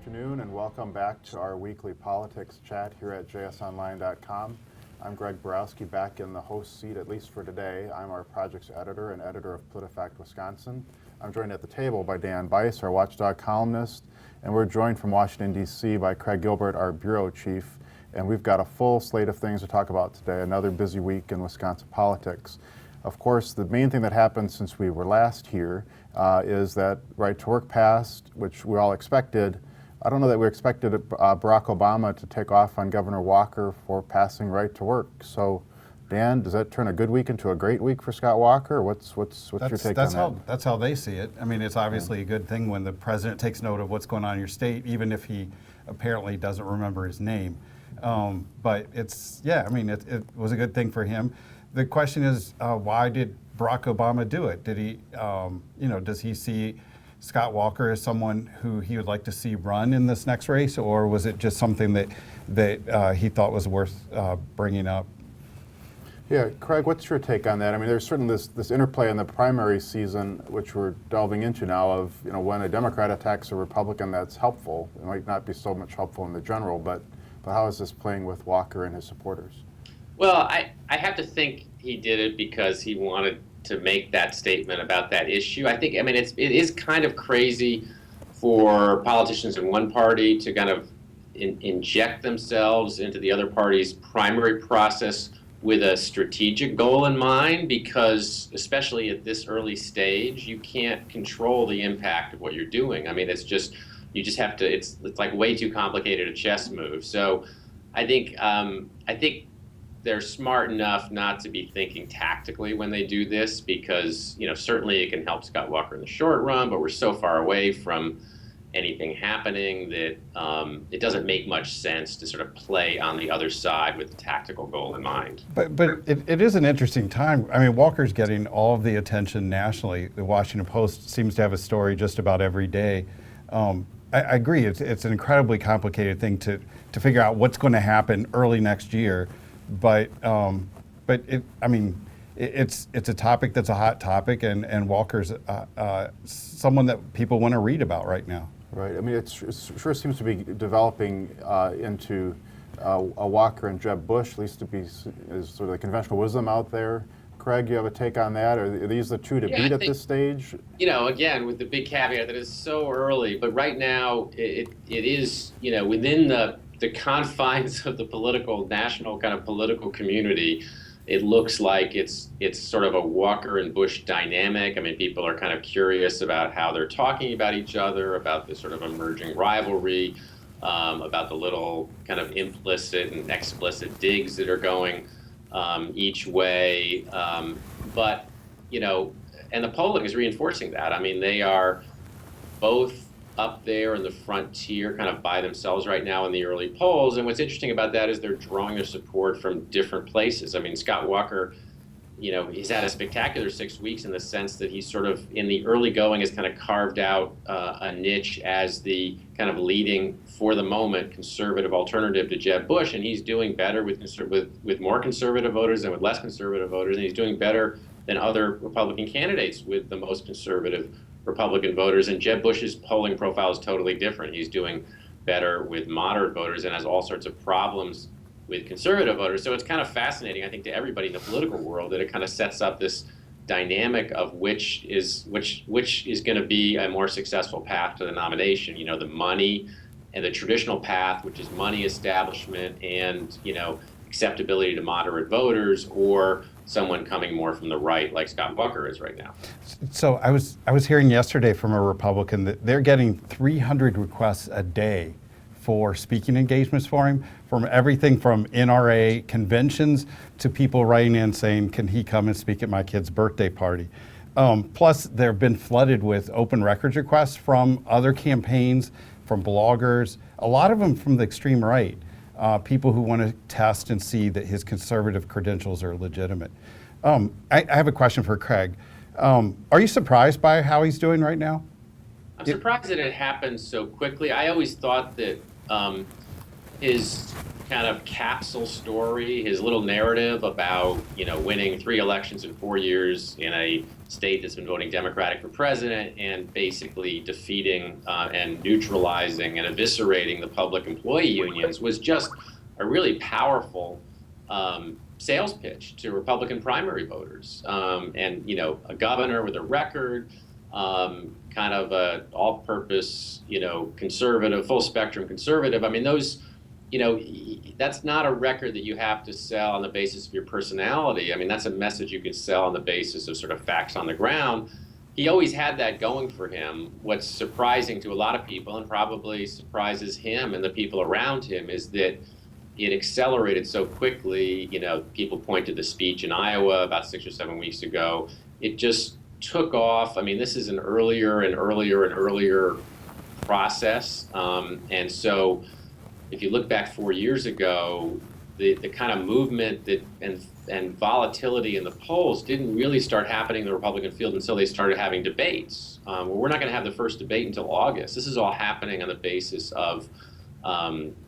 afternoon and welcome back to our weekly politics chat here at jsonline.com. I'm Greg Borowski, back in the host seat, at least for today. I'm our project's editor and editor of PolitiFact Wisconsin. I'm joined at the table by Daniel Bice, our watchdog columnist, and we're joined from Washington, D.C. by Craig Gilbert, our bureau chief. And we've got a full slate of things to talk about today, another busy week in Wisconsin politics. Of course, the main thing that happened since we were last here is that right to work passed, which we all expected. I don't know that we expected Barack Obama to take off on Governor Walker for passing right to work. So, Dan, does that turn a good week into a great week for Scott Walker? What's your take on that? That's how they see it. I mean, it's obviously a good thing when the president takes note of what's going on in your state, even if he apparently doesn't remember his name. But it's, yeah, I mean, it was a good thing for him. The question is, why did Barack Obama do it? Did he, does he see Scott Walker as someone who he would like to see run in this next race, or was it just something that he thought was worth bringing up? Yeah, Craig, what's your take on that? I mean, there's certainly this interplay in the primary season, which we're delving into now, of when a Democrat attacks a Republican, that's helpful. It might not be so much helpful in the general, but how is this playing with Walker and his supporters? Well, I have to think he did it because he wanted to make that statement about that issue. I mean, it is kind of crazy for politicians in one party to kind of inject themselves into the other party's primary process with a strategic goal in mind, because especially at this early stage, you can't control the impact of what you're doing. I mean, you just have to, it's like way too complicated a chess move. So I think they're smart enough not to be thinking tactically when they do this, because certainly it can help Scott Walker in the short run, but we're so far away from anything happening that it doesn't make much sense to sort of play on the other side with the tactical goal in mind. But it is an interesting time. I mean, Walker's getting all of the attention nationally. The Washington Post seems to have a story just about every day. I agree. It's an incredibly complicated thing to figure out what's going to happen early next year. But it's a topic that's a hot topic, and Walker's someone that people want to read about right now. Right. I mean, it sure seems to be developing into a Walker and Jeb Bush, at least is sort of the conventional wisdom out there. Craig, you have a take on that? Are these the two to beat at this stage? Again, with the big caveat that it's so early, but right now it is, within the confines of the national kind of political community, it looks like it's sort of a Walker and Bush dynamic. I mean, people are kind of curious about how they're talking about each other, about this sort of emerging rivalry, about the little kind of implicit and explicit digs that are going each way. But and the polling is reinforcing that. I mean, they are both up there in the frontier kind of by themselves right now in the early polls. And what's interesting about that is they're drawing their support from different places. I mean, Scott Walker, he's had a spectacular 6 weeks in the sense that he's sort of in the early going has kind of carved out a niche as the kind of leading, for the moment, conservative alternative to Jeb Bush. And he's doing better with more conservative voters than with less conservative voters. And he's doing better than other Republican candidates with the most conservative Republican voters. And Jeb Bush's polling profile is totally different. He's doing better with moderate voters and has all sorts of problems with conservative voters. So it's kind of fascinating, I think, to everybody in the political world that it kind of sets up this dynamic of which is going to be a more successful path to the nomination. The money and the traditional path, which is money establishment and acceptability to moderate voters, or someone coming more from the right like Scott Walker is right now. So I was hearing yesterday from a Republican that they're getting 300 requests a day for speaking engagements for him, from everything from NRA conventions to people writing in saying, can he come and speak at my kid's birthday party? Plus, they've been flooded with open records requests from other campaigns, from bloggers, a lot of them from the extreme right. People who want to test and see that his conservative credentials are legitimate. I have a question for Craig. Are you surprised by how he's doing right now? I'm surprised that it happened so quickly. I always thought that his kind of capsule story, his little narrative about, winning 3 elections in 4 years in a state that's been voting Democratic for president and basically defeating and neutralizing and eviscerating the public employee unions was just a really powerful sales pitch to Republican primary voters. And, a governor with a record, kind of a all-purpose, conservative, full-spectrum conservative. I mean, those, that's not a record that you have to sell on the basis of your personality. I mean, that's a message you can sell on the basis of sort of facts on the ground. He always had that going for him. What's surprising to a lot of people, and probably surprises him and the people around him, is that it accelerated so quickly. People point to the speech in Iowa about 6 or 7 weeks ago. It just took off. I mean, this is an earlier and earlier and earlier process. And so if you look back 4 years ago, the kind of movement that and volatility in the polls didn't really start happening in the Republican field until they started having debates. We're not going to have the first debate until August. This is all happening on the basis of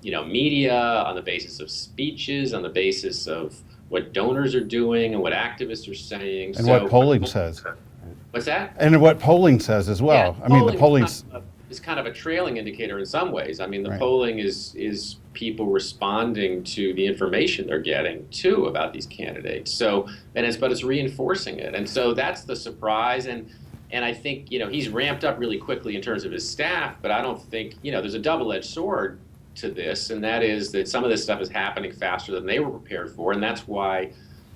media, on the basis of speeches, on the basis of what donors are doing and what activists are saying. And what polling says. What's that? And what polling says as well. Yeah, I mean, the polling's is kind of a trailing indicator in some ways. I mean, the Right. polling is people responding to the information they're getting too about these candidates. So, but it's reinforcing it. And so that's the surprise. And I think, he's ramped up really quickly in terms of his staff, but I don't think, there's a double-edged sword to this, and that is that some of this stuff is happening faster than they were prepared for, and that's why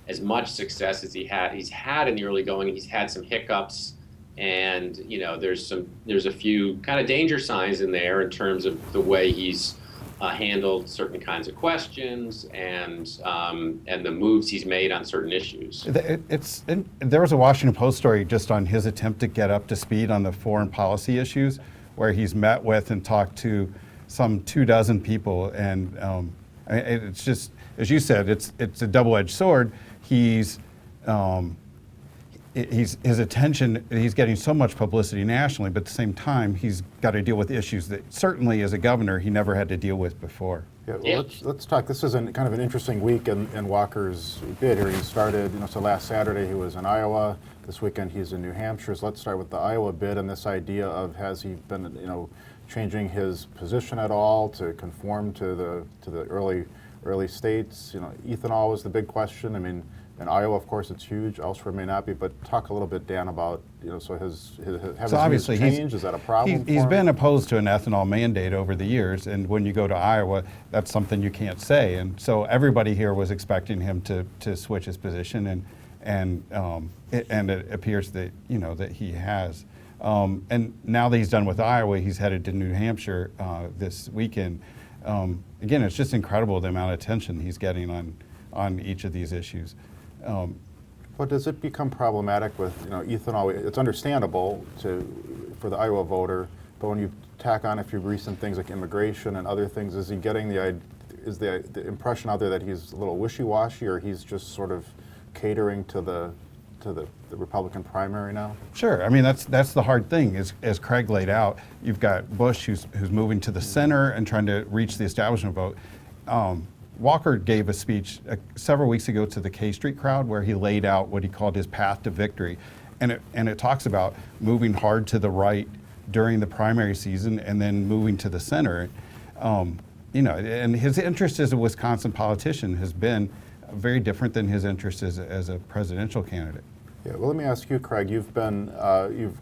as much success as he's had in the early going, he's had some hiccups, and there's a few kind of danger signs in there in terms of the way he's handled certain kinds of questions and the moves he's made on certain issues. There was a Washington Post story just on his attempt to get up to speed on the foreign policy issues, where he's met with and talked to some 24 people, and it's just, as you said, it's a double-edged sword. His attention, he's getting so much publicity nationally, but at the same time, he's got to deal with issues that certainly as a governor, he never had to deal with before. Yeah, well, let's talk. This is kind of an interesting week in Walker's bid here. He started, so last Saturday he was in Iowa. This weekend he's in New Hampshire. So let's start with the Iowa bid and this idea of, has he been, changing his position at all to conform to the early states? Ethanol was the big question. I mean, in Iowa, of course, it's huge. Elsewhere, it may not be. But talk a little bit, Dan, about so his obviously changed. Is that a problem? He's been opposed to an ethanol mandate over the years, and when you go to Iowa, that's something you can't say. And so everybody here was expecting him to switch his position, and it appears that that he has. And now that he's done with Iowa, he's headed to New Hampshire this weekend. Again, it's just incredible the amount of attention he's getting on each of these issues. But does it become problematic with ethanol? It's understandable for the Iowa voter, but when you tack on a few recent things like immigration and other things, is he getting the impression out there that he's a little wishy-washy, or he's just sort of catering to the Republican primary now? Sure. I mean, that's the hard thing. As Craig laid out, you've got Bush who's moving to the center and trying to reach the establishment vote. Walker gave a speech several weeks ago to the K Street crowd where he laid out what he called his path to victory, and it talks about moving hard to the right during the primary season and then moving to the center. And his interest as a Wisconsin politician has been very different than his interest as a presidential candidate. Yeah, well, let me ask you, Craig. You've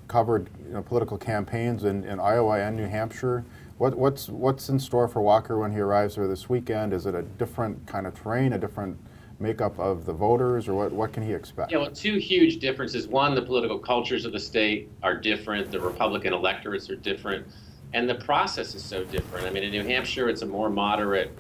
covered political campaigns in Iowa and New Hampshire. What's in store for Walker when he arrives there this weekend? Is it a different kind of terrain, a different makeup of the voters, or what can he expect? Yeah, well, two huge differences. One, the political cultures of the state are different. The Republican electorates are different, and the process is so different. I mean, in New Hampshire, it's a more moderate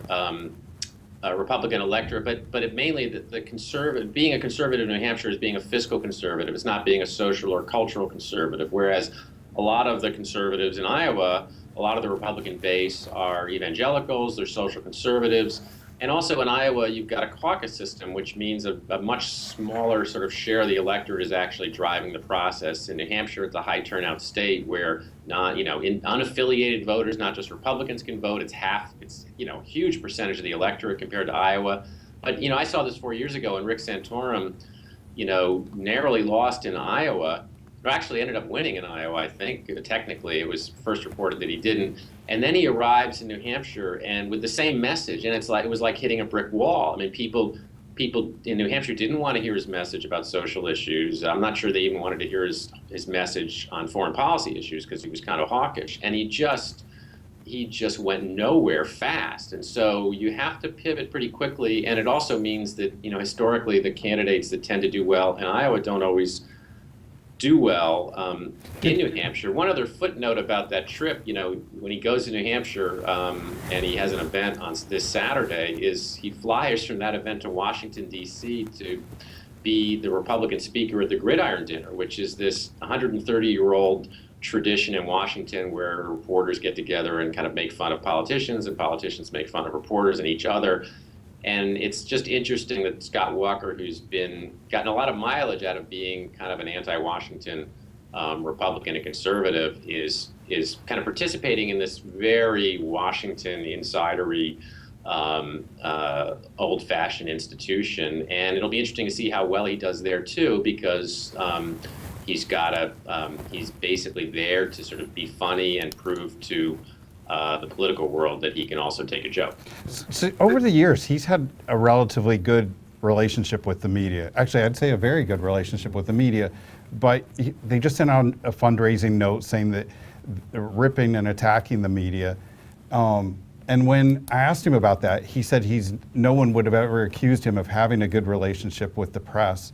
Republican electorate, but it mainly the conservative. Being a conservative in New Hampshire is being a fiscal conservative. It's not being a social or cultural conservative. Whereas a lot of the conservatives in Iowa, a lot of the Republican base are evangelicals. They're social conservatives. And also in Iowa, you've got a caucus system, which means a much smaller sort of share of the electorate is actually driving the process. In New Hampshire, it's a high turnout state where unaffiliated voters, not just Republicans, can vote. It's huge percentage of the electorate compared to Iowa. But I saw this 4 years ago, and Rick Santorum, narrowly lost in Iowa. Or actually ended up winning in Iowa, I think. Technically, it was first reported that he didn't. And then he arrives in New Hampshire, and with the same message, and it was like hitting a brick wall. I mean, people in New Hampshire didn't want to hear his message about social issues. I'm not sure they even wanted to hear his message on foreign policy issues because he was kind of hawkish. And he just went nowhere fast. And so you have to pivot pretty quickly. And it also means that, historically, the candidates that tend to do well in Iowa don't always do well in New Hampshire. One other footnote about that trip, when he goes to New Hampshire and he has an event on this Saturday, is he flies from that event to Washington, D.C. to be the Republican speaker at the Gridiron Dinner, which is this 130-year-old tradition in Washington where reporters get together and kind of make fun of politicians, and politicians make fun of reporters and each other. And it's just interesting that Scott Walker, who's gotten a lot of mileage out of being kind of an anti-Washington Republican and conservative, is kind of participating in this very Washington insidery, old-fashioned institution. And it'll be interesting to see how well he does there too, because he's basically there to sort of be funny and prove to the political world that he can also take a joke. So over the years, he's had a relatively good relationship with the media. Actually, I'd say a very good relationship with the media, but they just sent out a fundraising note saying that they're ripping and attacking the media. And when I asked him about that, he said no one would have ever accused him of having a good relationship with the press.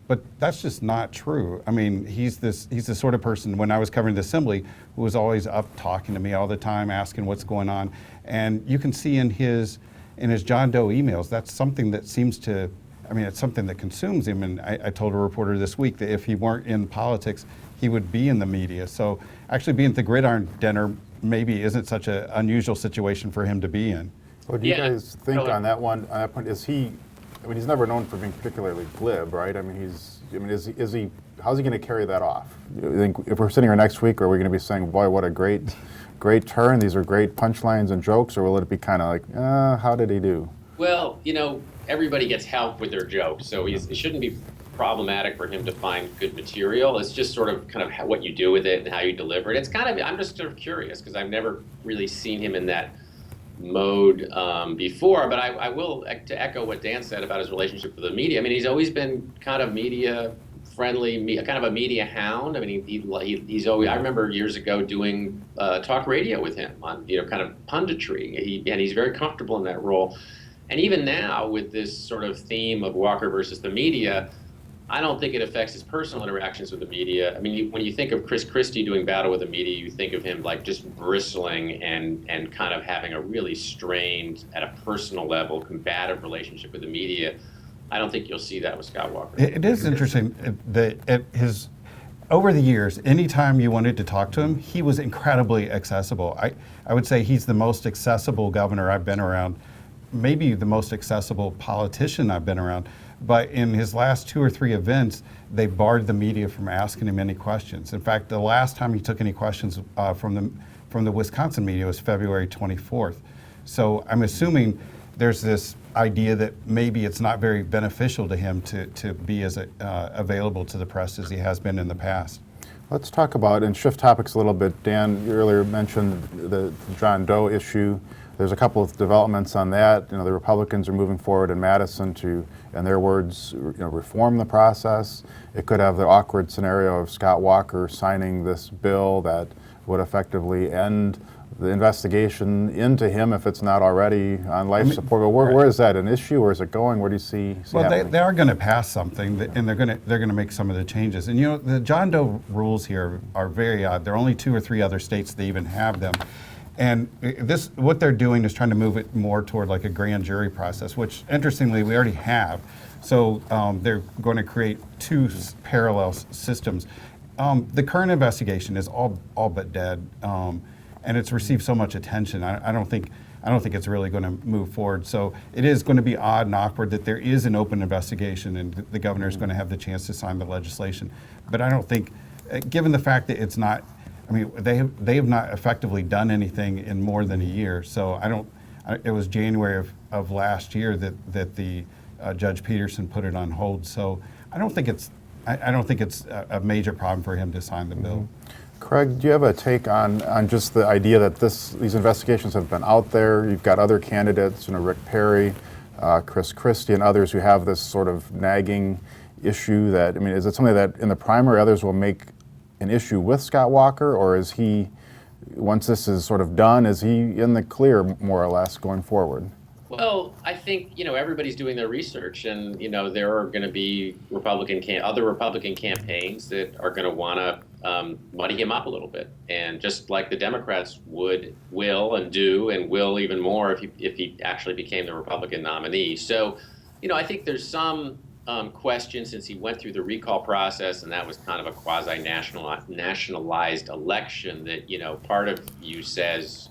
But that's just not true. I mean, he's the sort of person, when I was covering the Assembly, who was always up talking to me all the time, asking what's going on. And you can see in his John Doe emails, that's something that it's something that consumes him. And I told a reporter this week that if he weren't in politics, he would be in the media. So actually being at the Gridiron Dinner maybe isn't such an unusual situation for him to be in. Well, do you guys think on that point, is he, he's never known for being particularly glib, right? How's he going to carry that off? You think if we're sitting here next week, are we going to be saying, boy, what a great turn, these are great punchlines and jokes, or will it be kind of like, how did he do? Well, everybody gets help with their jokes, so it shouldn't be problematic for him to find good material. It's just sort of kind of what you do with it and how you deliver it. I'm just sort of curious because I've never really seen him in that mode before, but I will, to echo what Dan said about his relationship with the media. he's always been kind of media friendly, kind of a media hound. He's always. I remember years ago doing talk radio with him on kind of punditry, and he's very comfortable in that role. And even now, with this sort of theme of Walker versus the media, I don't think it affects his personal interactions with the media. When you think of Chris Christie doing battle with the media, you think of him like just bristling and kind of having a really strained, at a personal level, combative relationship with the media. I don't think you'll see that with Scott Walker. It is interesting that over the years, anytime you wanted to talk to him, he was incredibly accessible. I would say he's the most accessible governor I've been around, maybe the most accessible politician I've been around. But in his last 2 or 3 events, they barred the media from asking him any questions. In fact, the last time he took any questions from the Wisconsin media was February 24th. So I'm assuming there's this idea that maybe it's not very beneficial to him to be as available to the press as he has been in the past. Let's talk about, and shift topics a little bit. Dan, you earlier mentioned the John Doe issue. There's a couple of developments on that. The Republicans are moving forward in Madison to, in their words, reform the process. It could have the awkward scenario of Scott Walker signing this bill that would effectively end the investigation into him if it's not already on life support. But where is that an issue, or is it going? Where do you see? Well, they are going to pass something, and they're going to make some of the changes. And the John Doe rules here are very odd. There are only 2 or 3 other states that even have them. And what they're doing is trying to move it more toward like a grand jury process, which interestingly we already have. So they're going to create 2 parallel systems. The current investigation is all but dead. and it's received so much attention. I don't think it's really going to move forward. So it is going to be odd and awkward that there is an open investigation and the governor is going to have the chance to sign the legislation. But I don't think, given the fact that it's not, I mean, they have not effectively done anything in more than a year. So it was January of last year that the Judge Peterson put it on hold. So I don't think it's a major problem for him to sign the bill. Craig, do you have a take on just the idea that these investigations have been out there? You've got other candidates, Rick Perry, Chris Christie, and others who have this sort of nagging issue that, I mean, is it something that in the primary others will make an issue with Scott Walker, or is he, once this is sort of done, is he in the clear more or less going forward? Well, I think, everybody's doing their research, and, there are going to be other Republican campaigns that are going to want to muddy him up a little bit. And just like the Democrats will and do and will even more if he actually became the Republican nominee. So, I think there's some question, since he went through the recall process, and that was kind of a quasi-nationalized election, that, part of you says,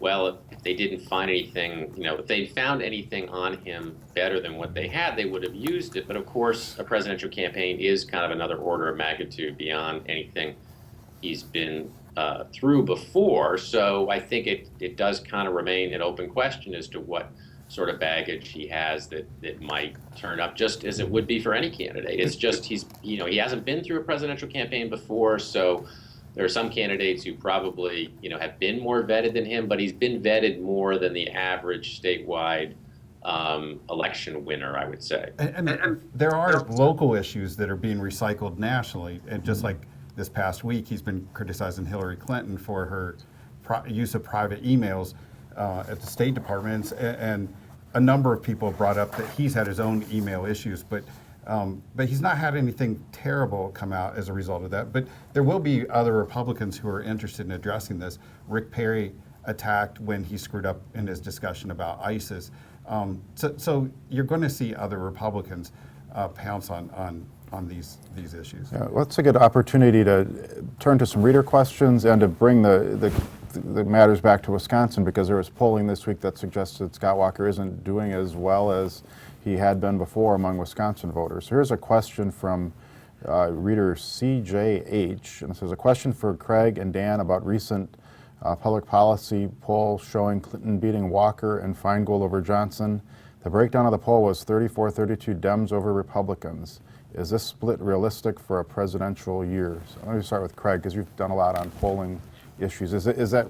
well, if they didn't find anything, if they found anything on him better than what they had, they would have used it. But of course, a presidential campaign is kind of another order of magnitude beyond anything he's been through before. So I think it does kind of remain an open question as to what sort of baggage he has that might turn up, just as it would be for any candidate. It's just he hasn't been through a presidential campaign before, so there are some candidates who probably, have been more vetted than him, but he's been vetted more than the average statewide election winner, I would say. And there are local issues that are being recycled nationally. And just like this past week, he's been criticizing Hillary Clinton for her use of private emails at the State Department. And a number of people have brought up that he's had his own email issues, but he's not had anything terrible come out as a result of that. But there will be other Republicans who are interested in addressing this. Rick Perry attacked when he screwed up in his discussion about ISIS. So you're going to see other Republicans pounce on these issues. Yeah, well, it's a good opportunity to turn to some reader questions and to bring the matters back to Wisconsin, because there was polling this week that suggested Scott Walker isn't doing as well as he had been before among Wisconsin voters. So here's a question from reader CJH, and it says, a question for Craig and Dan about recent public policy poll showing Clinton beating Walker and Feingold over Johnson. The breakdown of the poll was 34-32 Dems over Republicans. Is this split realistic for a presidential year? So let me start with Craig, because you've done a lot on polling issues. Is that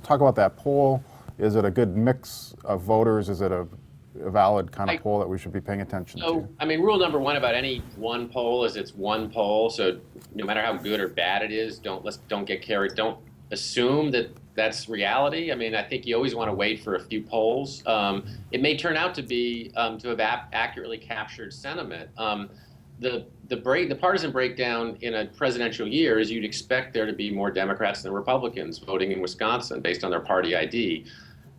talk about that poll? Is it a good mix of voters? Is it a valid kind of poll that we should be paying attention to? I mean, rule number one about any one poll is it's one poll. So no matter how good or bad it is, don't get carried. Don't assume that that's reality. I mean, I think you always want to wait for a few polls. It may turn out to be to have accurately captured sentiment. The partisan breakdown in a presidential year is you'd expect there to be more Democrats than Republicans voting in Wisconsin based on their party ID.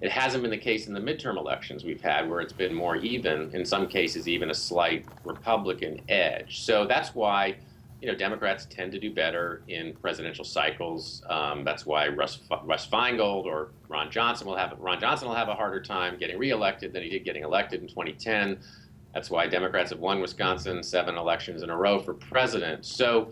It hasn't been the case in the midterm elections we've had, where it's been more even, in some cases even a slight Republican edge. So that's why, Democrats tend to do better in presidential cycles. That's why Russ Feingold or Ron Johnson will have a harder time getting reelected than he did getting elected in 2010. That's why Democrats have won Wisconsin 7 elections in a row for president. So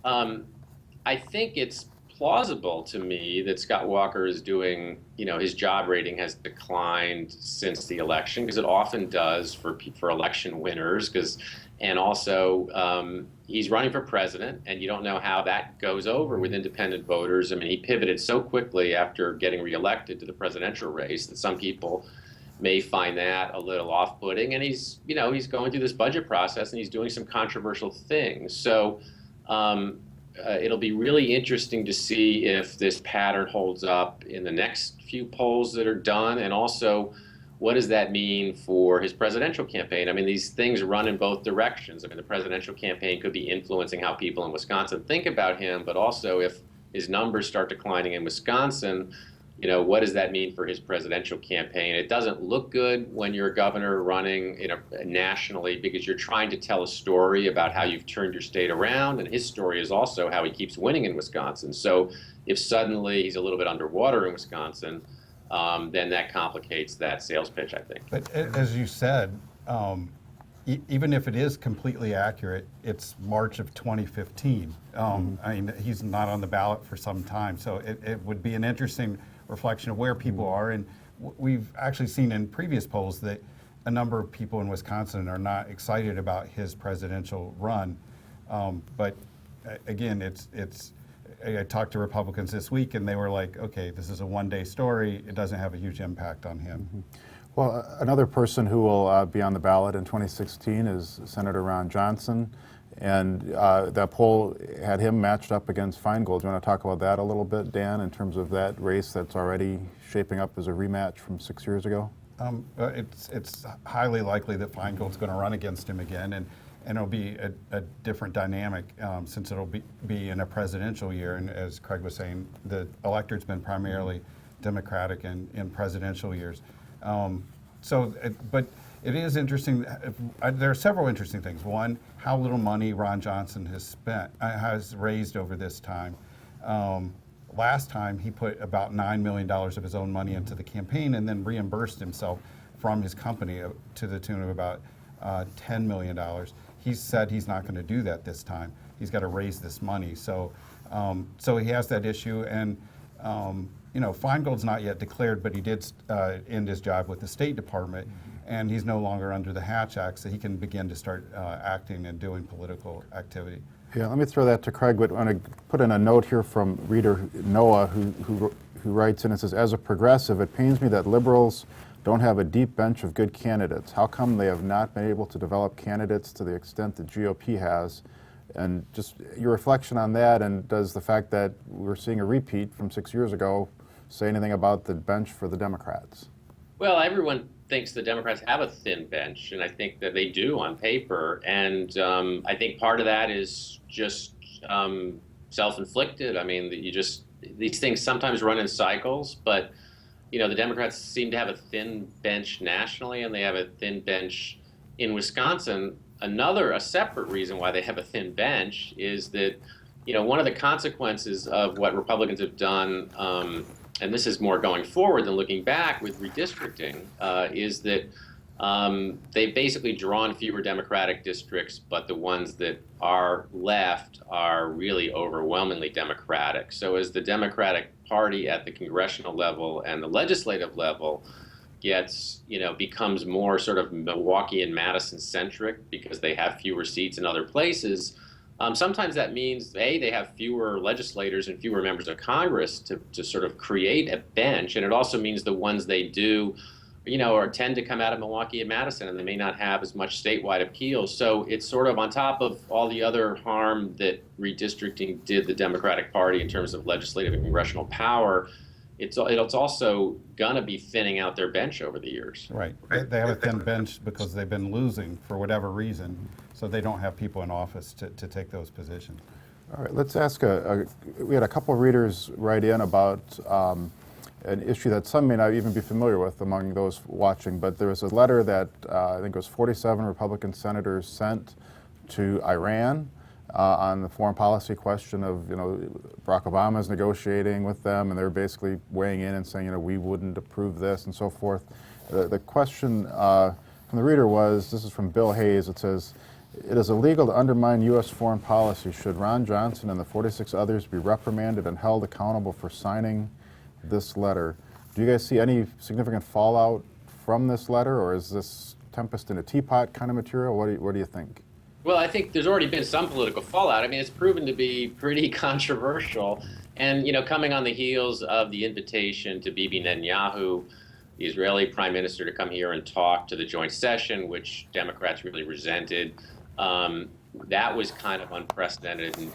I think it's plausible to me that Scott Walker is doing, his job rating has declined since the election, because it often does for election winners, and also he's running for president, and you don't know how that goes over with independent voters. I mean, he pivoted so quickly after getting reelected to the presidential race that some people may find that a little off-putting, and he's going through this budget process and he's doing some controversial things. So it'll be really interesting to see if this pattern holds up in the next few polls that are done, and also what does that mean for his presidential campaign? I mean, these things run in both directions. I mean, the presidential campaign could be influencing how people in Wisconsin think about him, but also if his numbers start declining in Wisconsin, what does that mean for his presidential campaign? It doesn't look good when you're a governor running nationally, because you're trying to tell a story about how you've turned your state around, and his story is also how he keeps winning in Wisconsin. So If suddenly he's a little bit underwater in Wisconsin, then that complicates that sales pitch, I think. But as you said, even if it is completely accurate, it's March of 2015. I mean, he's not on the ballot for some time, so it would be an interesting reflection of where people are. And we've actually seen in previous polls that a number of people in Wisconsin are not excited about his presidential run. But again, I talked to Republicans this week, and they were like, okay, this is a one-day story. It doesn't have a huge impact on him. Well, another person who will be on the ballot in 2016 is Senator Ron Johnson, and that poll had him matched up against Feingold. Do you want to talk about that a little bit, Dan, in terms of that race that's already shaping up as a rematch from 6 years ago? It's highly likely that Feingold's going to run against him again, and it'll be a different dynamic since it'll be in a presidential year. And as Craig was saying, the electorate's been primarily Democratic in presidential years. But it is interesting. There are several interesting things. One, how little money Ron Johnson has raised over this time. Last time he put about $9 million of his own money into the campaign and then reimbursed himself from his company to the tune of about $10 million. He said he's not going to do that this time. He's got to raise this money. So he has that issue. And Feingold's not yet declared, but he did end his job with the State Department, and he's no longer under the Hatch Act, so he can begin to start acting and doing political activity. Yeah, let me throw that to Craig, but I want to put in a note here from reader Noah, who writes in and says, as a progressive, it pains me that liberals don't have a deep bench of good candidates. How come they have not been able to develop candidates to the extent the GOP has? And just your reflection on that, and does the fact that we're seeing a repeat from 6 years ago say anything about the bench for the Democrats? Well, everyone thinks the Democrats have a thin bench, and I think that they do on paper. And I think part of that is just self-inflicted. I mean, these things sometimes run in cycles, but the Democrats seem to have a thin bench nationally, and they have a thin bench in Wisconsin. A separate reason why they have a thin bench is that, one of the consequences of what Republicans have done, and this is more going forward than looking back with redistricting, is that they've basically drawn fewer Democratic districts, but the ones that are left are really overwhelmingly Democratic. So as the Democratic Party at the congressional level and the legislative level becomes more sort of Milwaukee and Madison centric because they have fewer seats in other places, sometimes that means, they have fewer legislators and fewer members of Congress to sort of create a bench. And it also means the ones they do, tend to come out of Milwaukee and Madison, and they may not have as much statewide appeal. So it's sort of on top of all the other harm that redistricting did the Democratic Party in terms of legislative and congressional power. It's also going to be thinning out their bench over the years. Right. They have a thin bench because they've been losing for whatever reason, so they don't have people in office to take those positions. All right, let's ask we had a couple of readers write in about an issue that some may not even be familiar with among those watching, but there was a letter that I think it was 47 Republican senators sent to Iran on the foreign policy question of, Barack Obama is negotiating with them, and they're basically weighing in and saying, we wouldn't approve this and so forth. The question from the reader was, this is from Bill Hayes, it says, it is illegal to undermine U.S. foreign policy. Should Ron Johnson and the 46 others be reprimanded and held accountable for signing this letter? Do you guys see any significant fallout from this letter, or is this tempest in a teapot kind of material? What do you think? Well, I think there's already been some political fallout. I mean, it's proven to be pretty controversial. And, coming on the heels of the invitation to Bibi Netanyahu, the Israeli prime minister, to come here and talk to the joint session, which Democrats really resented, that was kind of unprecedented in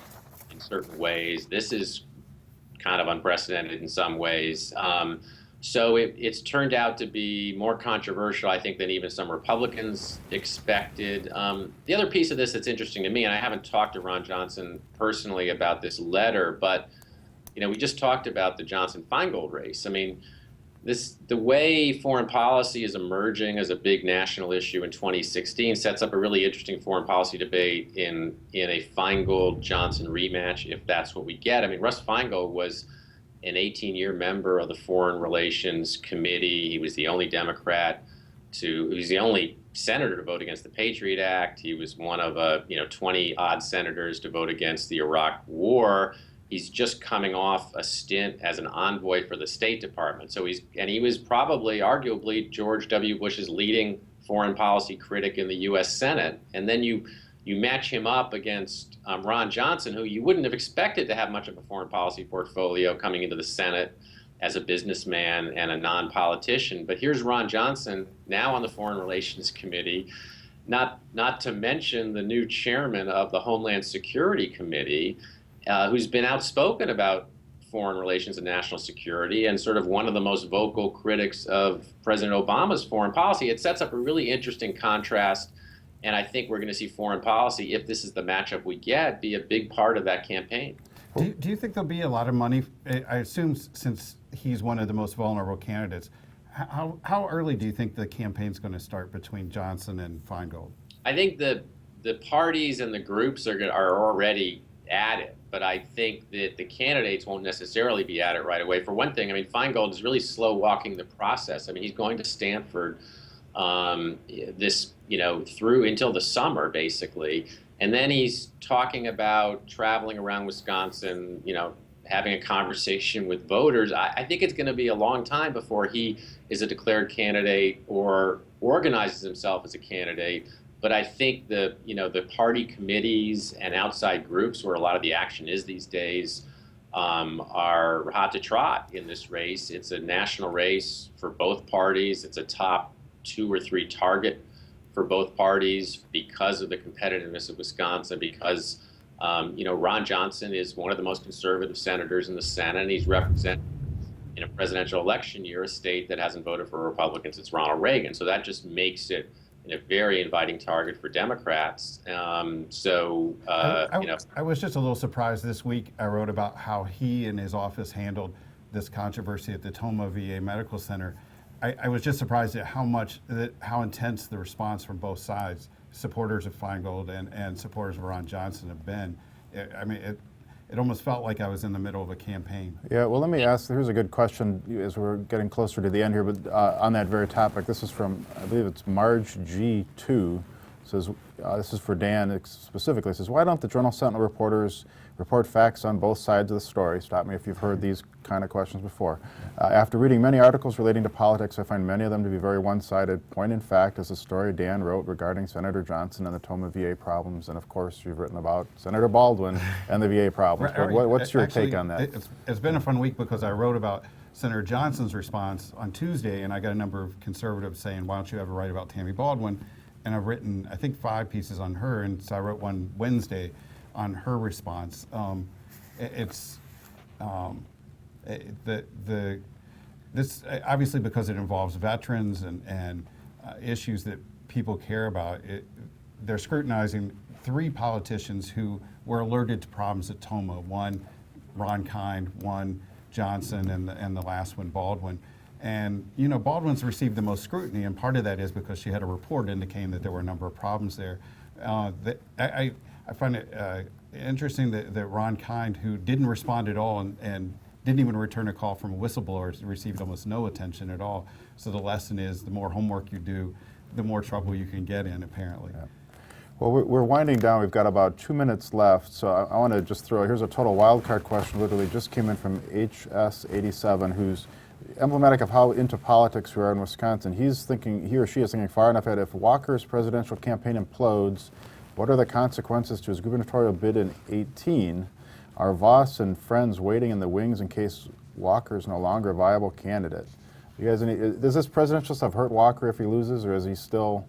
certain ways. This is kind of unprecedented in some ways. So it's turned out to be more controversial, I think, than even some Republicans expected. The other piece of this that's interesting to me, and I haven't talked to Ron Johnson personally about this letter, but we just talked about the Johnson-Feingold race. I mean, the way foreign policy is emerging as a big national issue in 2016 sets up a really interesting foreign policy debate in a Feingold-Johnson rematch, if that's what we get. I mean, Russ Feingold was an 18-year member of the Foreign Relations Committee. He was the only Democrat he was the only senator to vote against the Patriot Act. He was one of 20-odd senators to vote against the Iraq War. He's just coming off a stint as an envoy for the State Department. So he was probably, arguably, George W. Bush's leading foreign policy critic in the U.S. Senate. And then you match him up against Ron Johnson, who you wouldn't have expected to have much of a foreign policy portfolio coming into the Senate as a businessman and a non-politician. But here's Ron Johnson now on the Foreign Relations Committee, not to mention the new chairman of the Homeland Security Committee, who's been outspoken about foreign relations and national security and sort of one of the most vocal critics of President Obama's foreign policy. It sets up a really interesting contrast, and I think we're going to see foreign policy, if this is the matchup we get, be a big part of that campaign. Do you think there'll be a lot of money? I assume since he's one of the most vulnerable candidates, how early do you think the campaign's going to start between Johnson and Feingold? I think the parties and the groups are already at it, but I think that the candidates won't necessarily be at it right away. For one thing, I mean, Feingold is really slow walking the process. I mean, he's going to Stanford through until the summer, basically. And then he's talking about traveling around Wisconsin, having a conversation with voters. I think it's going to be a long time before he is a declared candidate or organizes himself as a candidate. But I think the party committees and outside groups, where a lot of the action is these days, are hot to trot in this race. It's a national race for both parties. It's a top 2 or 3 target for both parties because of the competitiveness of Wisconsin, because Ron Johnson is one of the most conservative senators in the Senate, and he's representing in a presidential election year a state that hasn't voted for a Republican since Ronald Reagan. So that just makes it a very inviting target for Democrats. I was just a little surprised this week. I wrote about how he and his office handled this controversy at the Toma VA Medical Center. I was just surprised at how intense the response from both sides, supporters of Feingold and supporters of Ron Johnson, have been. It almost felt like I was in the middle of a campaign. Yeah, well, let me ask, here's a good question as we're getting closer to the end here, but on that very topic, this is from, I believe it's Marge G2, says, this is for Dan specifically, says, why don't the Journal Sentinel reporters report facts on both sides of the story? Stop me if you've heard these kind of questions before. After reading many articles relating to politics, I find many of them to be very one-sided. Point in fact is the story Dan wrote regarding Senator Johnson and the Toma VA problems, and of course you've written about Senator Baldwin and the VA problems. But what's your take on that? It's been a fun week because I wrote about Senator Johnson's response on Tuesday, and I got a number of conservatives saying, why don't you ever write about Tammy Baldwin? And I've written, I think, 5 pieces on her, and so I wrote one Wednesday on her response. This obviously, because it involves veterans and issues that people care about, they're scrutinizing 3 politicians who were alerted to problems at Toma. One, Ron Kind, one, Johnson, and the last one, Baldwin. And Baldwin's received the most scrutiny, and part of that is because she had a report indicating that there were a number of problems there. I find it interesting that Ron Kind, who didn't respond at all and didn't even return a call from a whistleblower, received almost no attention at all. So the lesson is the more homework you do, the more trouble you can get in, apparently. Yeah. Well, we're winding down. We've got about 2 minutes left, so I want to just here's a total wildcard question, literally just came in from HS87, who's emblematic of how into politics we are in Wisconsin. He or she is thinking far enough ahead. If Walker's presidential campaign implodes, what are the consequences to his gubernatorial bid in 2018? Are Voss and friends waiting in the wings in case Walker is no longer a viable candidate? You guys, does this presidential stuff hurt Walker if he loses, or is he still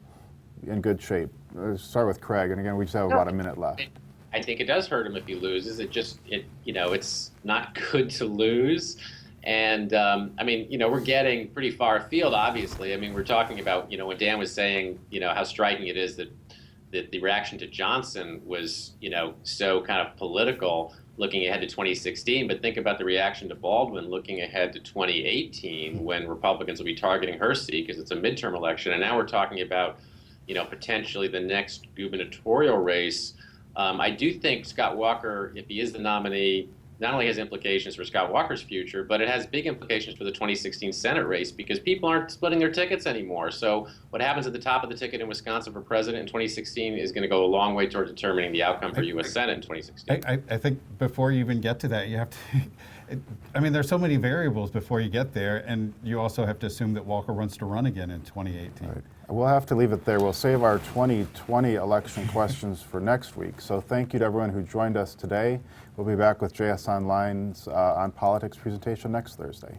in good shape? Let's start with Craig, and again, we just have about a minute left. I think it does hurt him if he loses. It's not good to lose. And we're getting pretty far afield, obviously. I mean, we're talking about, when Dan was saying, how striking it is that the reaction to Johnson was, so kind of political looking ahead to 2016. But think about the reaction to Baldwin looking ahead to 2018 when Republicans will be targeting her seat because it's a midterm election. And now we're talking about, potentially the next gubernatorial race. I do think Scott Walker, if he is the nominee, not only has implications for Scott Walker's future, but it has big implications for the 2016 Senate race because people aren't splitting their tickets anymore. So what happens at the top of the ticket in Wisconsin for president in 2016 is going to go a long way toward determining the outcome for U.S. Senate in 2016. I think before you even get to that, you have to, I mean, there's so many variables before you get there, and you also have to assume that Walker wants to run again in 2018. Right. We'll have to leave it there. We'll save our 2020 election questions for next week. So thank you to everyone who joined us today. We'll be back with JS Online's On Politics presentation next Thursday.